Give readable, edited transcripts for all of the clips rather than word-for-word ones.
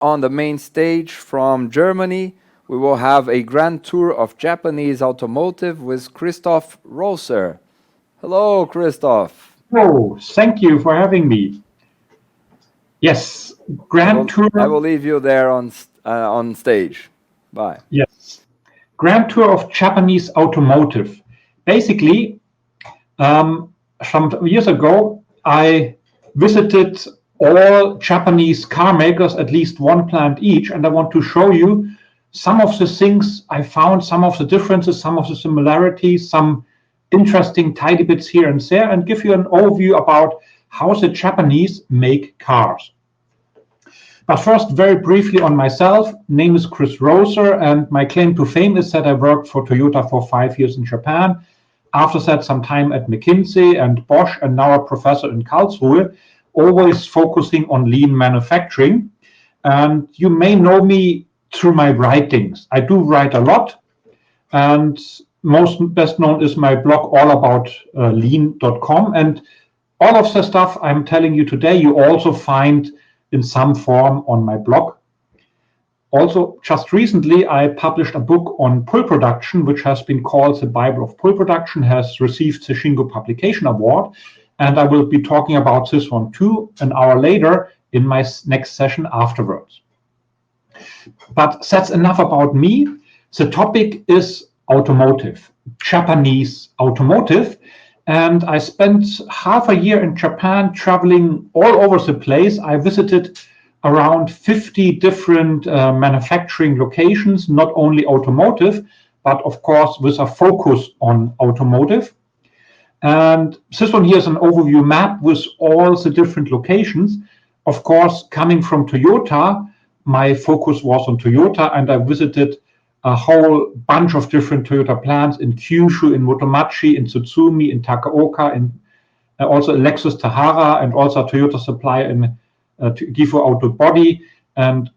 on the main stage from Germany, we will have a grand tour of Japanese automotive with Christoph Rosser. Hello, Christoph. Oh, thank you for having me. Yes, I Grand will I will Tour. leave you there on stage. Bye. Yes, Grand Tour of Japanese Automotive. Basically, some years ago, I visited all Japanese car makers, at least one plant each, and I want to show you some of the things I found, some of the differences, some of the similarities, some interesting tiny bits here and there, and give you an overview about how the Japanese make cars. But first, very briefly on myself, name is Chris Rosser, and my claim to fame is that I worked for Toyota for 5 years in Japan. After that, some time at McKinsey and Bosch, and now a professor in Karlsruhe, always focusing on lean manufacturing. And you may know me through my writings. I do write a lot, and most best known is my blog all about lean.com. And all of the stuff I'm telling you today, you also find in some form on my blog. Also, just recently, I published a book on pull production, which has been called the Bible of Pull Production, has received the Shingo Publication Award. And I will be talking about this one too, an hour later in my next session afterwards. But that's enough about me. The topic is automotive, Japanese automotive. And I spent half a year in Japan traveling all over the place. I visited around 50 different manufacturing locations, not only automotive, but of course with a focus on automotive. And this one here is an overview map with all the different locations. Of course, coming from Toyota, my focus was on Toyota, and I visited a whole bunch of different Toyota plants in Kyushu, in Motomachi, in Tsutsumi, in Takaoka, and also Lexus Tahara, and also a Toyota supplier in Gifu Auto Body, and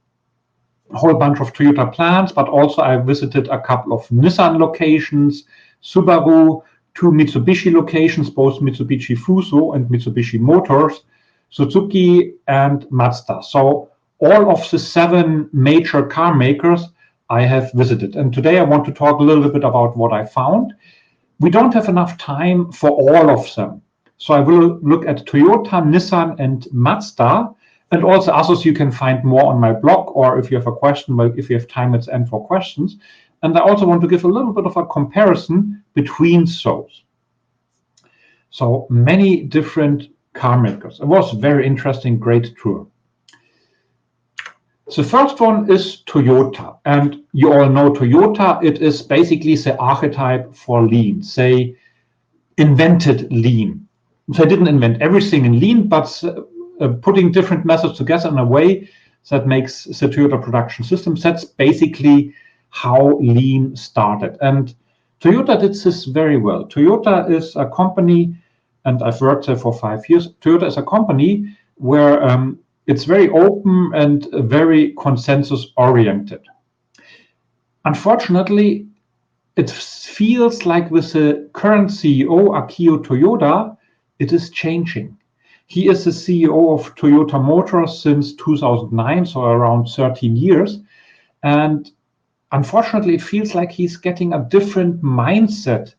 a whole bunch of Toyota plants. But also I visited a couple of Nissan locations, Subaru, 2 Mitsubishi locations, both Mitsubishi Fuso and Mitsubishi Motors, Suzuki, and Mazda. So all of the 7 major car makers I have visited. And today I want to talk a little bit about what I found. We don't have enough time for all of them. So I will look at Toyota, Nissan, and Mazda, and also others you can find more on my blog, or if you have a question, well, if you have time at the end for questions. And I also want to give a little bit of a comparison between those. So many different car makers. It was very interesting, great tour. The first one is Toyota, and you all know Toyota. It is basically the archetype for lean. They invented lean. They didn't invent everything in lean, but putting different methods together in a way that makes the Toyota production system. That's basically how lean started. And Toyota did this very well. Toyota is a company, and I've worked there for 5 years. Toyota is a company where it's very open and very consensus oriented. Unfortunately, it feels like with the current CEO, Akio Toyoda, it is changing. He is the CEO of Toyota Motors since 2009, so around 13 years. And unfortunately, it feels like he's getting a different mindset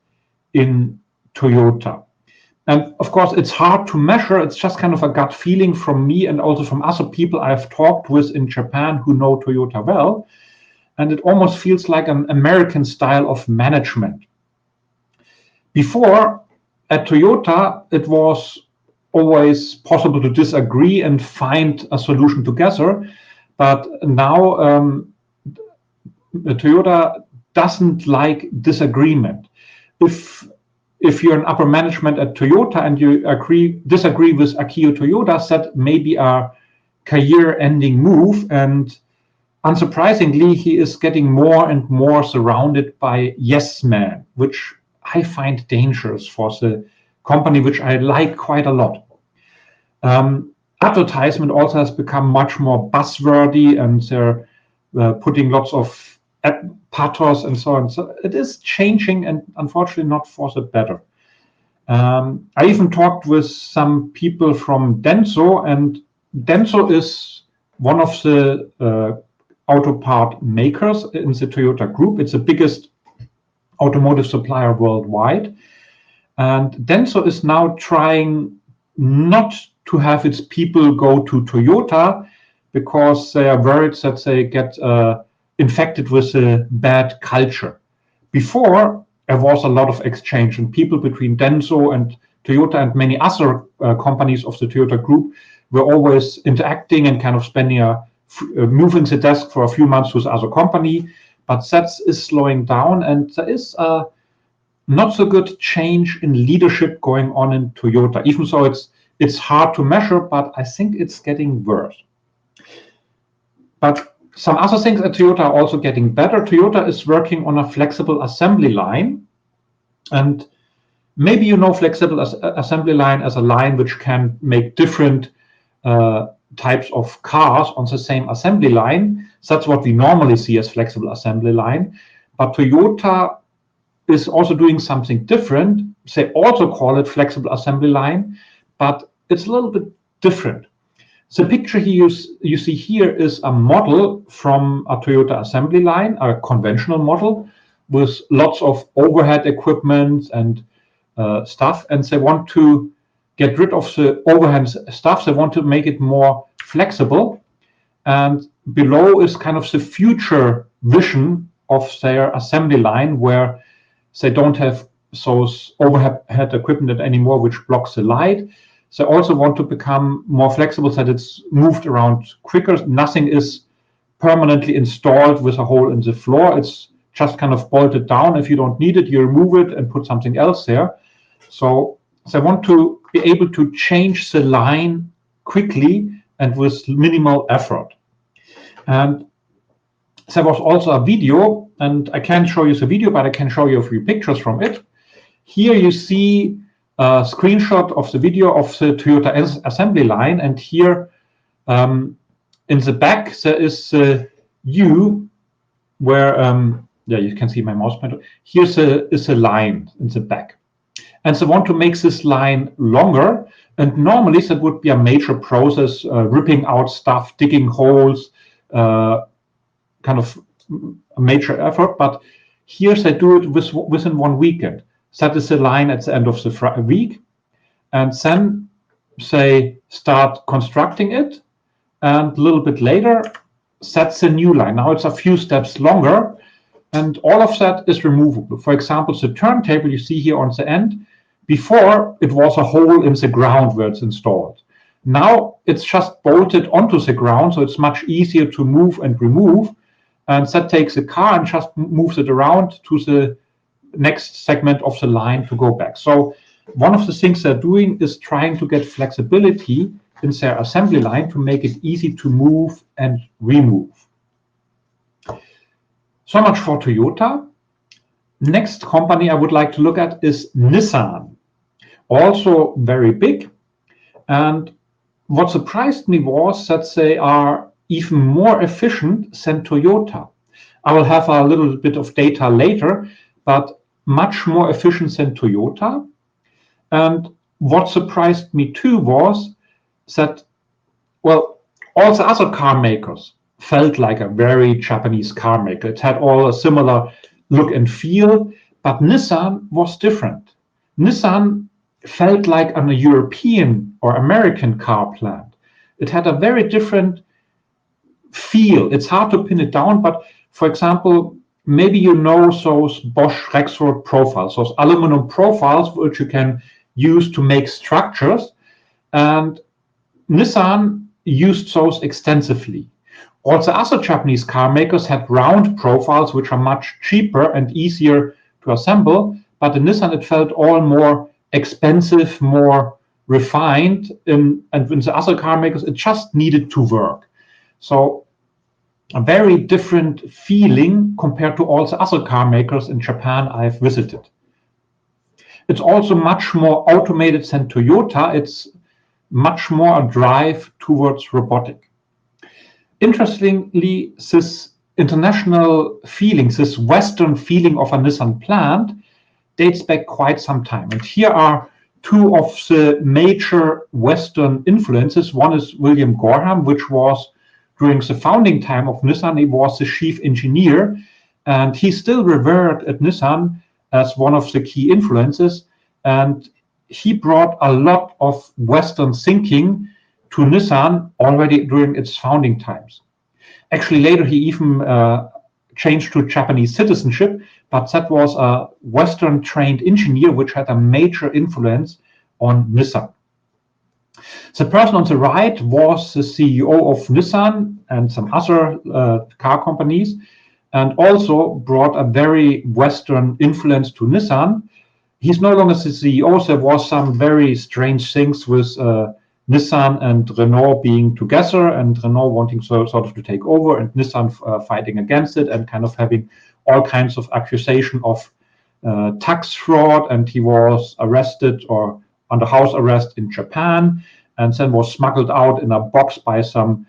in Toyota. And of course, it's hard to measure. It's just kind of a gut feeling from me and also from other people I've talked with in Japan who know Toyota well. And it almost feels like an American style of management. Before, at Toyota, it was always possible to disagree and find a solution together. But now, Toyota doesn't like disagreement. If you're in upper management at Toyota and you disagree with Akio Toyoda, that may be a career-ending move. And unsurprisingly, he is getting more and more surrounded by yes men, which I find dangerous for the company, which I like quite a lot. Advertisement also has become much more buzzwordy, and they're putting lots of pathos and so on. So it is changing, and unfortunately not for the better. I even talked with some people from Denso, and Denso is one of the auto part makers in the Toyota group. It's the biggest automotive supplier worldwide. And Denso is now trying not to have its people go to Toyota because they are worried that they get infected with a bad culture. Before, there was a lot of exchange, and people between Denso and Toyota and many other companies of the Toyota group were always interacting and kind of spending moving the desk for a few months with other company. But that is slowing down, and there is a not so good change in leadership going on in Toyota, even though it's hard to measure, but I think it's getting worse. But some other things at Toyota are also getting better. Toyota is working on a flexible assembly line, and maybe you know flexible assembly line as a line which can make different types of cars on the same assembly line. That's what we normally see as flexible assembly line. But Toyota is also doing something different. They also call it flexible assembly line, but it's a little bit different. The picture here you see here is a model from a Toyota assembly line, a conventional model with lots of overhead equipment and stuff, and they want to get rid of the overhead stuff. They want to make it more flexible, and below is kind of the future vision of their assembly line, where they don't have those overhead equipment anymore, which blocks the light. They also want to become more flexible so that it's moved around quicker. Nothing is permanently installed with a hole in the floor. It's just kind of bolted down. If you don't need it, you remove it and put something else there. So they want to be able to change the line quickly and with minimal effort. And there was also a video, and I can't show you the video, but I can show you a few pictures from it. Here you see a screenshot of the video of the Toyota assembly line, and here in the back there is a U where yeah, you can see my mouse pointer. Here's a line in the back, and they want to make this line longer. And normally that would be a major process, ripping out stuff, digging holes, kind of a major effort. But here they do it within 1 weekend. That is the line at the end of the week, and then they start constructing it, and a little bit later that's the new line. Now it's a few steps longer, and all of that is removable. For example, the turntable you see here on the end, before it was a hole in the ground where it's installed. Now it's just bolted onto the ground, so it's much easier to move and remove, and that takes a car and just moves it around to the next segment of the line to go back. So one of the things they're doing is trying to get flexibility in their assembly line to make it easy to move and remove. So much for Toyota. Next company I would like to look at is Nissan. Also very big. And what surprised me was that they are even more efficient than Toyota. I will have a little bit of data later, but much more efficient than Toyota. And what surprised me too was that, well, all the other car makers felt like a very Japanese car maker. It had all a similar look and feel, but Nissan was different. Nissan felt like a European or American car plant. It had a very different feel. It's hard to pin it down, but for example, maybe you know those Bosch Rexroth profiles, those aluminum profiles which you can use to make structures, and Nissan used those extensively. Also, other Japanese car makers had round profiles which are much cheaper and easier to assemble, but in Nissan it felt all more expensive, more refined, and in the other car makers it just needed to work. So a very different feeling compared to all the other car makers in Japan I've visited. It's also much more automated than Toyota. It's much more a drive towards robotic. Interestingly, this international feeling, this Western feeling of a Nissan plant dates back quite some time. And here are two of the major Western influences. One is William Gorham, which was during the founding time of Nissan, he was the chief engineer, and he's still revered at Nissan as one of the key influences. And he brought a lot of Western thinking to Nissan already during its founding times. Actually, later he even changed to Japanese citizenship, but that was a Western trained engineer which had a major influence on Nissan. The person on the right was the CEO of Nissan and some other car companies, and also brought a very Western influence to Nissan. He's no longer the CEO. There was some very strange things with Nissan and Renault being together, and Renault wanting sort of to take over, and Nissan fighting against it, and kind of having all kinds of accusation of tax fraud. And he was arrested or under house arrest in Japan, and then was smuggled out in a box by some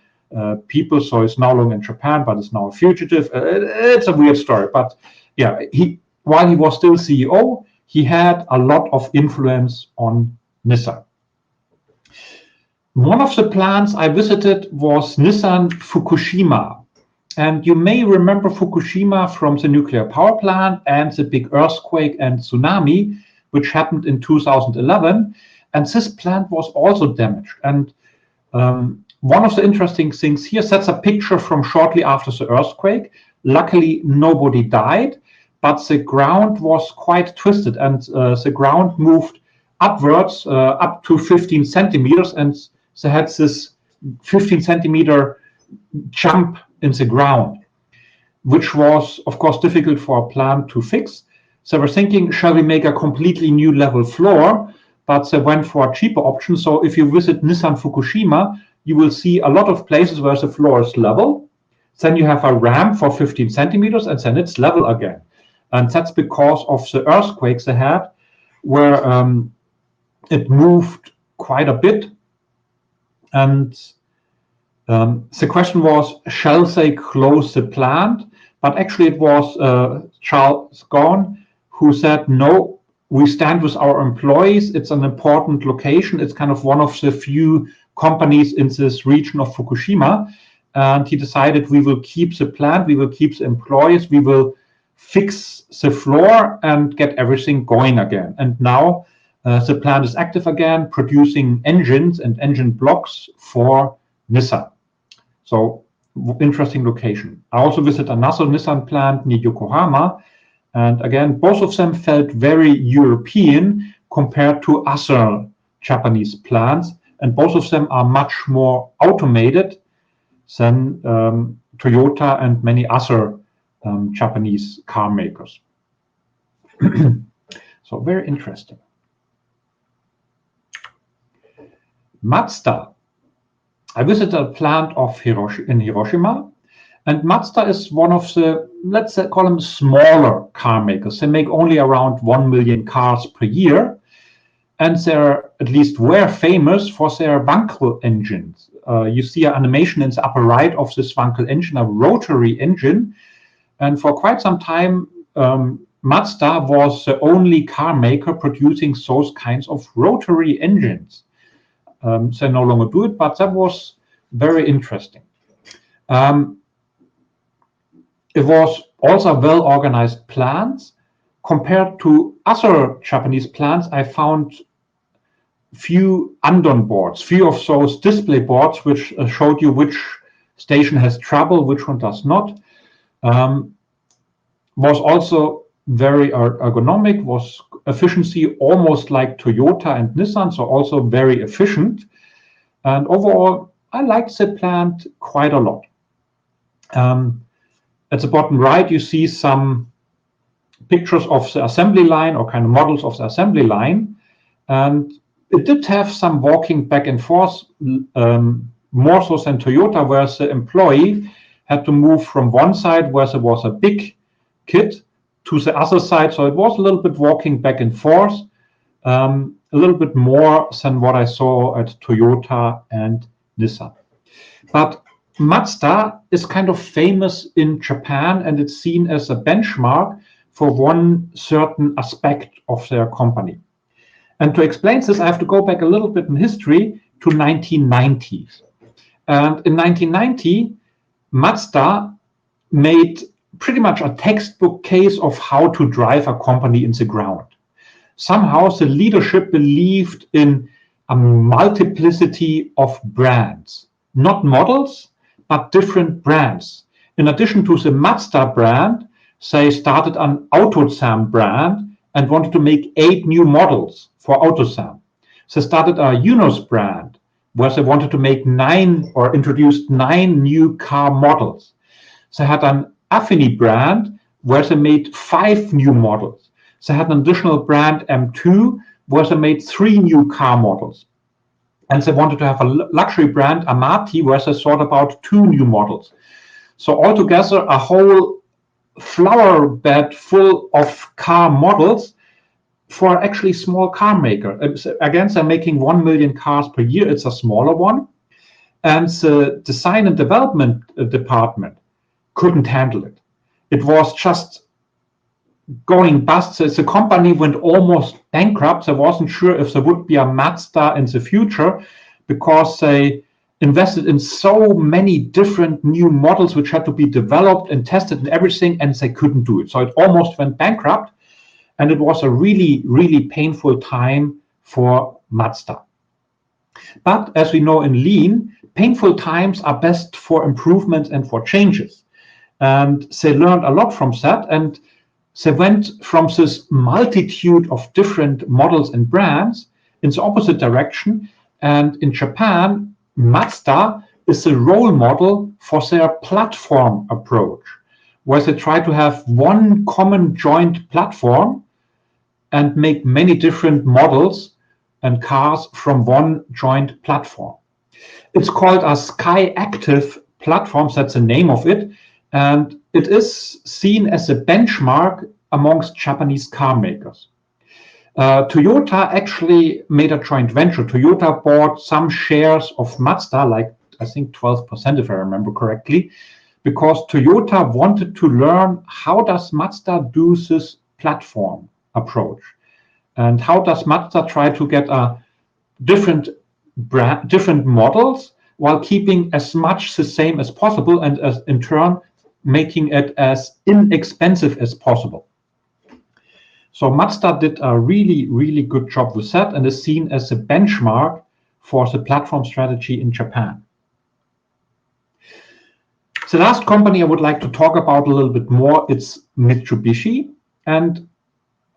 people. So he's no longer in Japan, but is now a fugitive. It's a weird story, but yeah, while he was still CEO, he had a lot of influence on Nissan. One of the plants I visited was Nissan Fukushima. And you may remember Fukushima from the nuclear power plant and the big earthquake and tsunami, which happened in 2011. And this plant was also damaged. And one of the interesting things here, that's a picture from shortly after the earthquake. Luckily, nobody died, but the ground was quite twisted, and the ground moved upwards up to 15 centimeters, and they had this 15 centimeter jump in the ground, which was, of course, difficult for a plant to fix. So we're thinking, shall we make a completely new level floor? But they went for a cheaper option. So if you visit Nissan Fukushima, you will see a lot of places where the floor is level. Then you have a ramp for 15 centimeters, and then it's level again. And that's because of the earthquakes they had, where it moved quite a bit. And the question was, shall they close the plant? But actually it was Charles Ghosn who said, no, we stand with our employees. It's an important location. It's kind of one of the few companies in this region of Fukushima. And he decided, we will keep the plant, we will keep the employees, we will fix the floor and get everything going again. And now the plant is active again, producing engines and engine blocks for Nissan. So interesting location. I also visited another Nissan plant near Yokohama. And again, both of them felt very European compared to other Japanese plants. And both of them are much more automated than Toyota and many other Japanese car makers. So very interesting. Mazda. I visited a plant in Hiroshima, and Mazda is one of the, let's call them smaller car makers. They make only around 1 million cars per year, and they're, at least were famous for their Wankel engines. You see an animation in the upper right of this Wankel engine, a rotary engine, and for quite some time Mazda was the only car maker producing those kinds of rotary engines. They no longer do it, but that was very interesting. It was also a well-organized plant. Compared to other Japanese plants, I found few andon boards, few of those display boards which showed you which station has trouble, which one does not. Was also very ergonomic, was efficiency almost like Toyota and Nissan, so also very efficient. And overall, I liked the plant quite a lot. At the bottom right, you see some pictures of the assembly line, or kind of models of the assembly line. And it did have some walking back and forth, more so than Toyota, where the employee had to move from one side where there was a big kit to the other side. So it was a little bit walking back and forth, a little bit more than what I saw at Toyota and Nissan. But Mazda is kind of famous in Japan, and it's seen as a benchmark for one certain aspect of their company. And to explain this, I have to go back a little bit in history to 1990s. And in 1990, Mazda made pretty much a textbook case of how to drive a company in the ground. Somehow the leadership believed in a multiplicity of brands, not models, but different brands. In addition to the Mazda brand, they started an Autozam brand and wanted to make 8 new models for Autozam. They started a Unos brand where they wanted to make 9 or introduced 9 new car models. They had an Affini brand where they made 5 new models. They had an additional brand M2 where they made 3 new car models. And they wanted to have a luxury brand Amati where they thought about 2 new models. So altogether a whole flower bed full of car models for actually small car maker. Again, they're making 1 million cars per year. It's a smaller one. And the design and development department couldn't handle it. It was just going bust. The company went almost bankrupt. I wasn't sure if there would be a Mazda in the future because they invested in so many different new models which had to be developed and tested and everything, and they couldn't do it. So it almost went bankrupt, and it was a really, really painful time for Mazda. But as we know in Lean, painful times are best for improvements and for changes. And they learned a lot from that, and they went from this multitude of different models and brands in the opposite direction. And in Japan, Mazda is the role model for their platform approach, where they try to have one common joint platform and make many different models and cars from one joint platform. It's called a Sky Active platform, that's the name of it. And it is seen as a benchmark amongst Japanese car makers. Toyota actually made a joint venture. Toyota bought some shares of Mazda, like I think 12%, if I remember correctly, because Toyota wanted to learn how does Mazda do this platform approach, and how does Mazda try to get a different models while keeping as much the same as possible, and as in turn making it as inexpensive as possible. So Mazda did a really, really good job with that and is seen as a benchmark for the platform strategy in Japan. The last company I would like to talk about a little bit more, it's Mitsubishi. And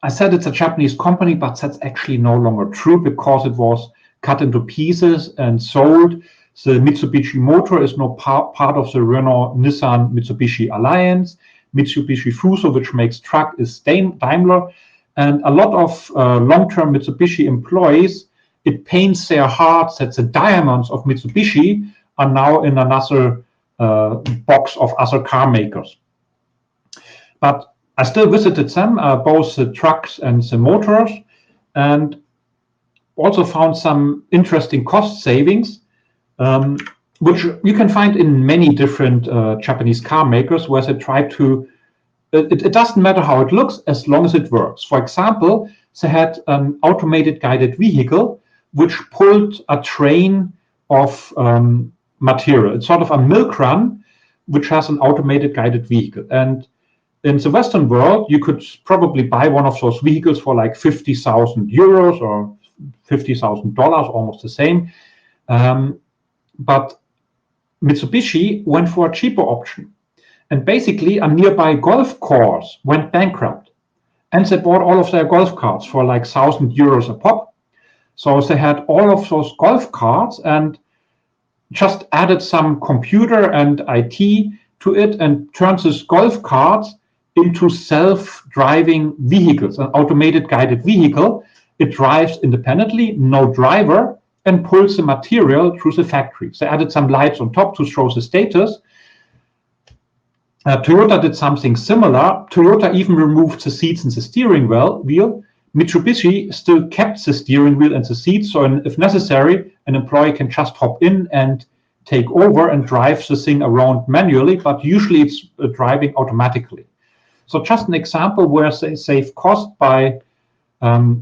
I said it's a Japanese company, but that's actually no longer true because it was cut into pieces and sold. The Mitsubishi motor is now part of the Renault-Nissan Mitsubishi alliance. Mitsubishi Fuso, which makes truck, is Daimler. And a lot of long-term Mitsubishi employees, it pains their hearts that the diamonds of Mitsubishi are now in another box of other car makers. But I still visited them, both the trucks and the motors, and also found some interesting cost savings, which you can find in many different Japanese car makers, where they try to, it doesn't matter how it looks as long as it works. For example, they had an automated guided vehicle which pulled a train of material. It's sort of a milk run which has an automated guided vehicle. And in the Western world, you could probably buy one of those vehicles for like 50,000 euros or $50,000, almost the same. But Mitsubishi went for a cheaper option. And basically, a nearby golf course went bankrupt. And they bought all of their golf carts for like 1,000 euros a pop. So they had all of those golf carts and just added some computer and IT to it and turned this golf carts into self-driving vehicles, an automated guided vehicle. It drives independently, no driver, and pulls the material through the factory. They added some lights on top to show the status. Toyota did something similar. Toyota even removed the seats and the steering wheel. Mitsubishi still kept the steering wheel and the seats, so if necessary, an employee can just hop in and take over and drive the thing around manually, but usually it's driving automatically. So just an example where they save cost by,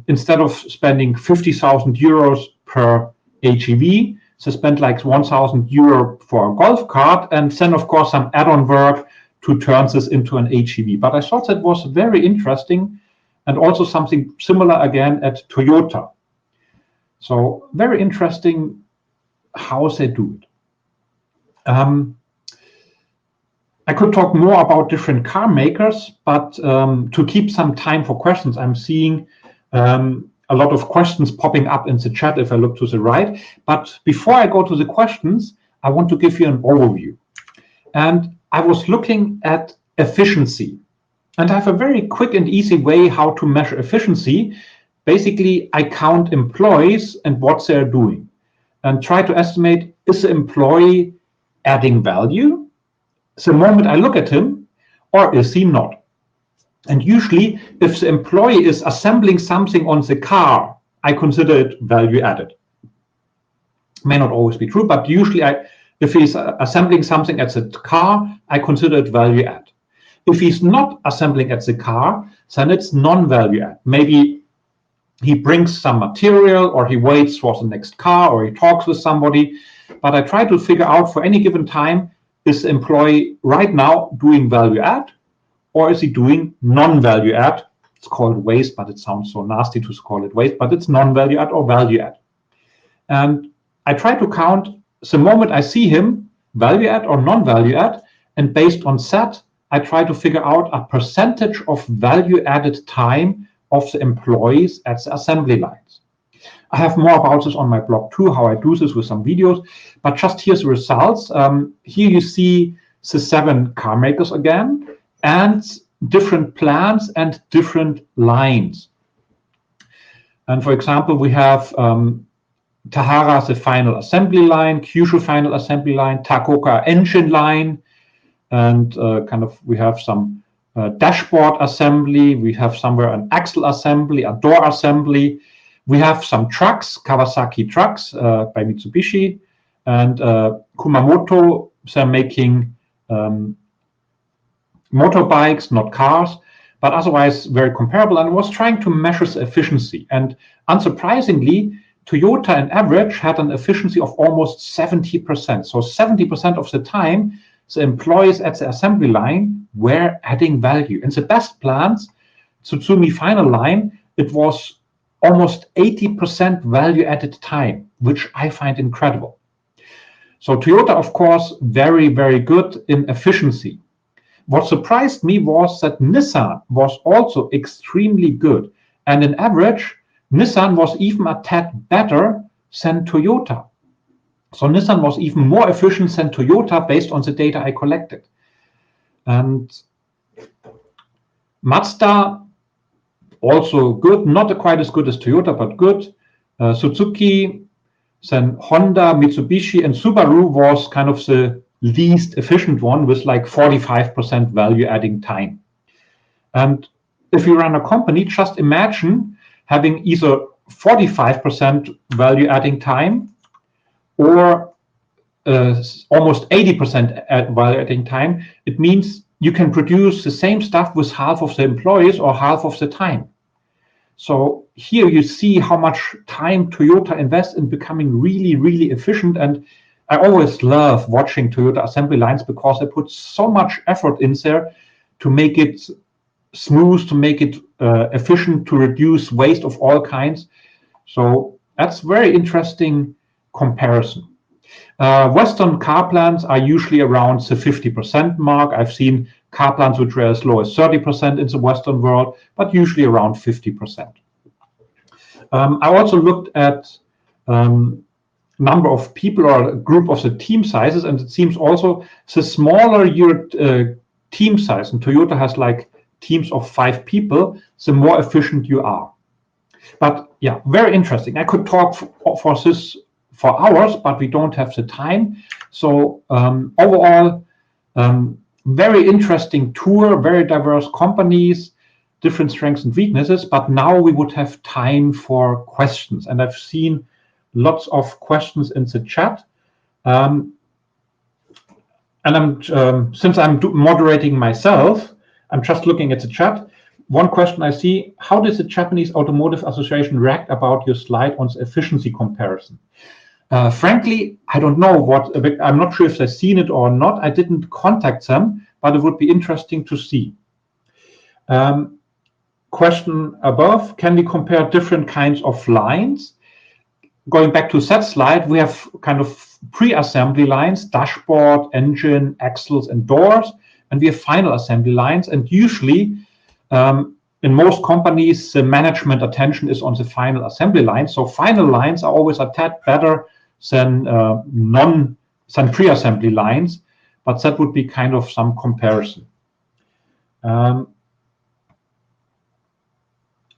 instead of spending 50,000 euros per HEV, They spent like 1,000 euro for a golf cart, and then of course some add-on work to turn this into an HEV. But I thought that was very interesting, and also something similar again at Toyota. So very interesting how they do it. I could talk more about different car makers, but to keep some time for questions, I'm seeing a lot of questions popping up in the chat if I look to the right. But before I go to the questions, I want to give you an overview. And I was looking at efficiency. And I have a very quick and easy way how to measure efficiency. Basically, I count employees and what they're doing and try to estimate, is the employee adding value the moment I look at him, or is he not? And usually, if the employee is assembling something on the car, I consider it value added. May not always be true, but usually if he's assembling something at the car, I consider it value add. If he's not assembling at the car, then it's non-value add. Maybe he brings some material, or he waits for the next car, or he talks with somebody. But I try to figure out for any given time, is the employee right now doing value add, or is he doing non-value add? It's called waste, but it sounds so nasty to call it waste, but it's non-value add or value add. And I try to count the moment I see him, value add or non-value add, and based on that, I try to figure out a percentage of value added time of the employees at the assembly lines. I have more about this on my blog too, how I do this with some videos, but just here's the results. Here you see the 7 car makers again, and different plants and different lines. And for example, we have Tahara, the final assembly line, Kyushu final assembly line, Takoka engine line, and we have some dashboard assembly. We have somewhere an axle assembly, a door assembly. We have some trucks, Kawasaki trucks by Mitsubishi, and Kumamoto, they're making motorbikes, not cars, but otherwise very comparable, and was trying to measure the efficiency. And unsurprisingly, Toyota on average had an efficiency of almost 70%. So 70% of the time, the employees at the assembly line were adding value. In the best plants, Tsutsumi final line, it was almost 80% value added time, which I find incredible. So Toyota, of course, very, very good in efficiency. What surprised me was that Nissan was also extremely good. And in average, Nissan was even a tad better than Toyota. So Nissan was even more efficient than Toyota based on the data I collected. And Mazda, also good, not quite as good as Toyota, but good. Suzuki, then Honda, Mitsubishi, and Subaru was kind of the least efficient one with like 45% value adding time. And if you run a company, just imagine having either 45% value adding time or almost 80% value adding time. It means you can produce the same stuff with half of the employees or half of the time. So here you see how much time Toyota invests in becoming really, really efficient. And I always love watching Toyota assembly lines because they put so much effort in there to make it smooth, to make it efficient, to reduce waste of all kinds. So that's very interesting comparison. Western car plants are usually around the 50% mark. I've seen car plants which were as low as 30% in the Western world, but usually around 50%. I also looked at number of people or a group of the team sizes, and it seems also the smaller your team size, and Toyota has like teams of 5 people, the more efficient you are. But yeah, very interesting. I could talk for this for hours, but we don't have the time. So overall, very interesting tour, very diverse companies, different strengths and weaknesses, but now we would have time for questions. And I've seen lots of questions in the chat. And since I'm moderating myself, I'm just looking at the chat. One question I see, how did the Japanese Automotive Association react about your slide on the efficiency comparison? Frankly, I don't know I'm not sure if they've seen it or not. I didn't contact them, but it would be interesting to see. Question above, can we compare different kinds of lines? Going back to that slide, we have kind of pre-assembly lines, dashboard, engine, axles, and doors, and we have final assembly lines. And usually, in most companies, the management attention is on the final assembly line. So final lines are always a tad better than pre-assembly lines, but that would be kind of some comparison.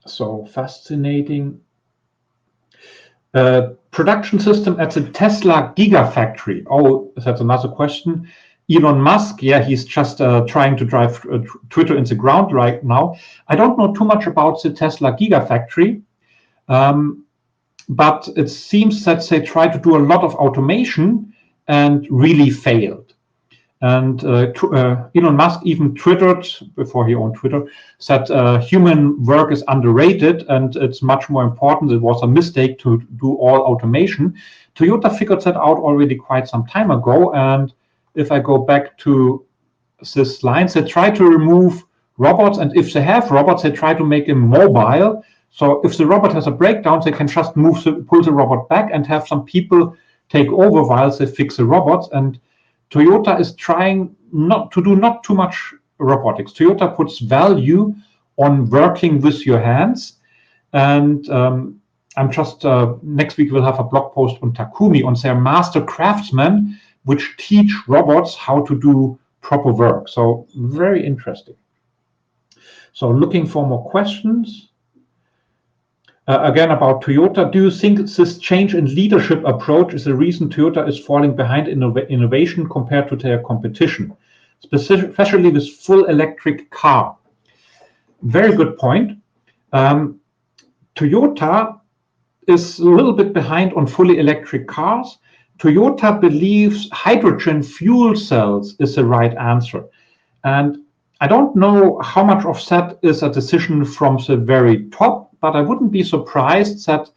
So fascinating. Production system at the Tesla Gigafactory. Oh, that's another question. Elon Musk, yeah, he's just trying to drive Twitter in the ground right now. I don't know too much about the Tesla Gigafactory, but it seems that they tried to do a lot of automation and really failed. And Elon Musk even twittered, before he owned Twitter, that human work is underrated and it's much more important. It was a mistake to do all automation. Toyota figured that out already quite some time ago. And if I go back to this line, they try to remove robots. And if they have robots, they try to make them mobile. So if the robot has a breakdown, they can just pull the robot back and have some people take over while they fix the robots. And Toyota is trying not to do too much robotics. Toyota puts value on working with your hands. And I'm just, next week we'll have a blog post on Takumi, on their master craftsmen, which teach robots how to do proper work. So very interesting. So looking for more questions. Again, about Toyota, do you think this change in leadership approach is the reason Toyota is falling behind innovation compared to their competition, especially with full electric car? Very good point. Toyota is a little bit behind on fully electric cars. Toyota believes hydrogen fuel cells is the right answer. And I don't know how much of that is a decision from the very top, but I wouldn't be surprised that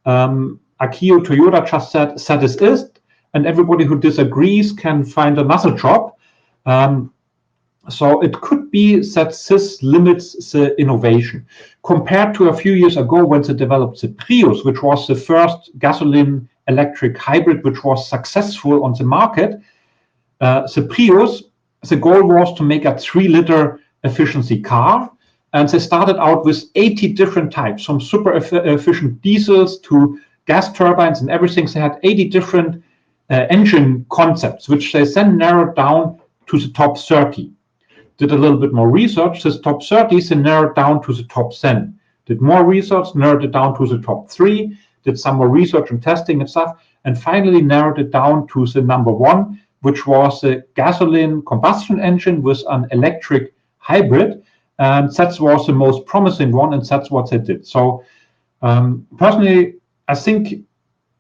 Akio Toyoda just said that is it, and everybody who disagrees can find another job. So it could be that this limits the innovation. Compared to a few years ago when they developed the Prius, which was the first gasoline electric hybrid which was successful on the market, the Prius, the goal was to make a 3-liter efficiency car. And they started out with 80 different types, from super efficient diesels to gas turbines and everything. They had 80 different engine concepts, which they then narrowed down to the top 30. Did a little bit more research. This top 30, they narrowed down to the top 10. Did more research, narrowed it down to the top 3. Did some more research and testing and stuff. And finally narrowed it down to the number 1, which was a gasoline combustion engine with an electric hybrid. And that was the most promising one, and that's what they did. So personally, I think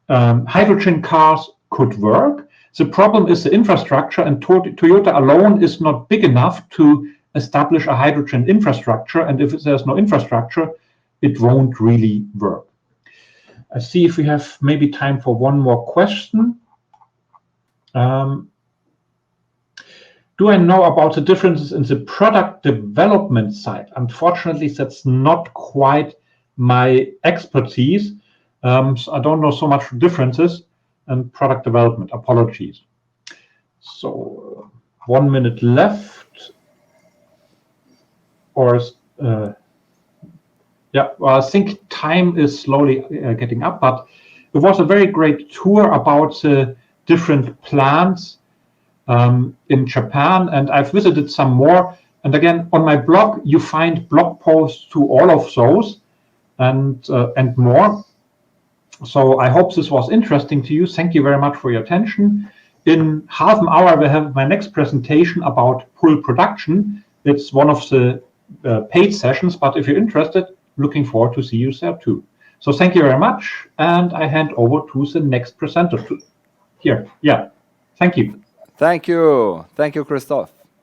hydrogen cars could work. The problem is the infrastructure, and Toyota alone is not big enough to establish a hydrogen infrastructure. And if there's no infrastructure, it won't really work. I see if we have maybe time for one more question. Do I know about the differences in the product development side? Unfortunately, that's not quite my expertise. So I don't know so much differences in product development. Apologies. So 1 minute left. Or yeah, well, I think time is slowly getting up, but it was a very great tour about the different plants in Japan, and I've visited some more. And again, on my blog, you find blog posts to all of those and more. So I hope this was interesting to you. Thank you very much for your attention. In half an hour, I will have my next presentation about pull production. It's one of the paid sessions, but if you're interested, looking forward to see you there too. So thank you very much, and I hand over to the next presenter. Here, yeah, thank you. Thank you, Christoph.